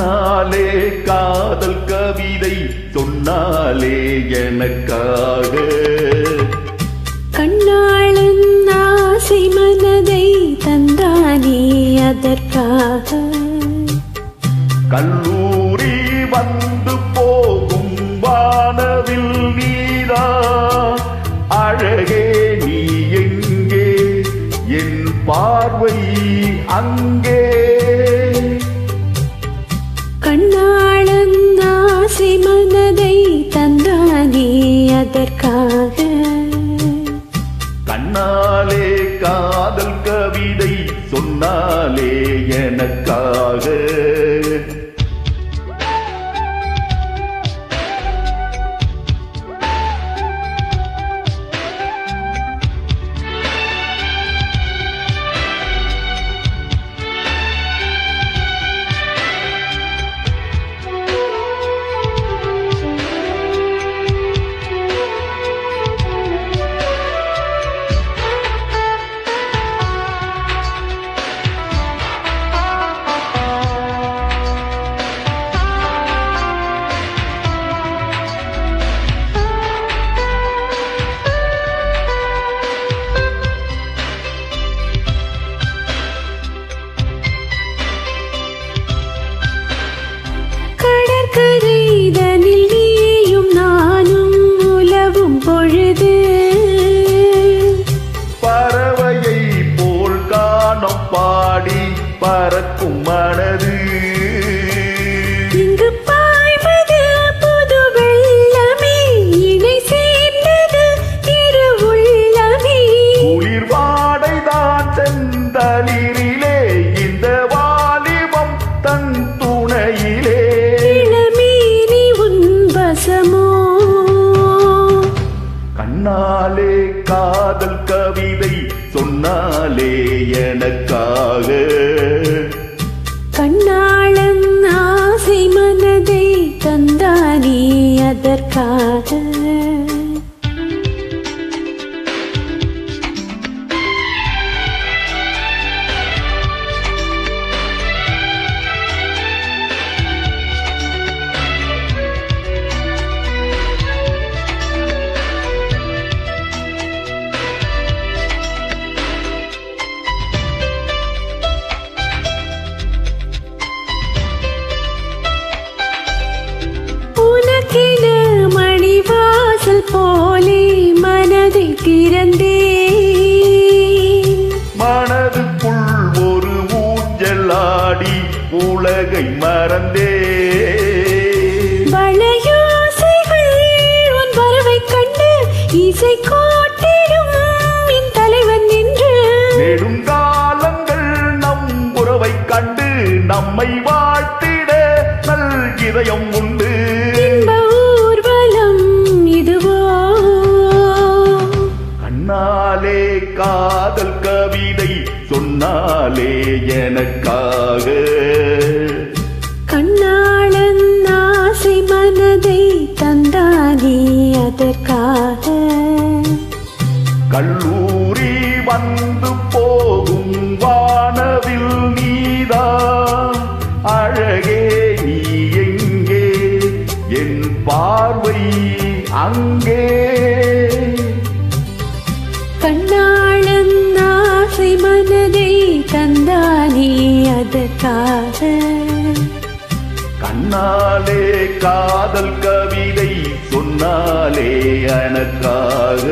கண்ணாலே காதல் கவிதை சொன்னாலே எனக்காக கண்ணாளன் ஆசை மனதை தந்தானே அதற்காக கல்லூரி வந்து போகும் வானவில் நீரா அழகே நீ எங்கே என் பார்வை அங்கே கண்ணாளன் ஆசை மனதை தந்தானே அதற்காக கண்ணாலே காதல் கவிதை சொன்னாலே எனக்காக கரைதனில் நீயும் நானும் உலவும் பொழுது பறவையை போல் காணம் பாடி பறக்கும் மனது இங்கு பாய்வது புது வெள்ளமே இணை சேர்ந்தது இரு உள்ளமே குளிர் வாடைதான் செந்தளிரிலே இந்த வாலிபம் தன் துணையிலே இளமீறி உன் வசமோ கண்ணாலே காதல் கவிதை சொன்னாலே எனக்காக கண்ணாளன் ஆசை மனதை தந்தானே அதற்காக உனக்கென மணிவாசல் போலே மனதை திறந்தே மனதுக்குள் ஒரு ஊஞ்சலாடி உலகை மறந்தே வளையோசைகள் உன் வரவை கண்டு இசை கோட்டிடும் என் தலைவன் நின்று நெடுங்காலங்கள் நம் உறவை கண்டு நம்மை வாழ்த்திட நல் இதயம் உண்டு இன்ப ஊர்வலம் இதுவோ கண்ணாலே காதல் கவிதை சொன்னாலே எனக்காக கண்ணாளன் ஆசை மனதை தந்தானே அதற்காக கல்லூரி வந்து போகும் வானவில் நீதா அழகே நீ எங்கே என் பார்வை அங்கே கண்ணாளன் ஆசை மனதை தந்தானே அதற்காக கண்ணாலே காதல் கவிதை சொன்னாலே எனக்காக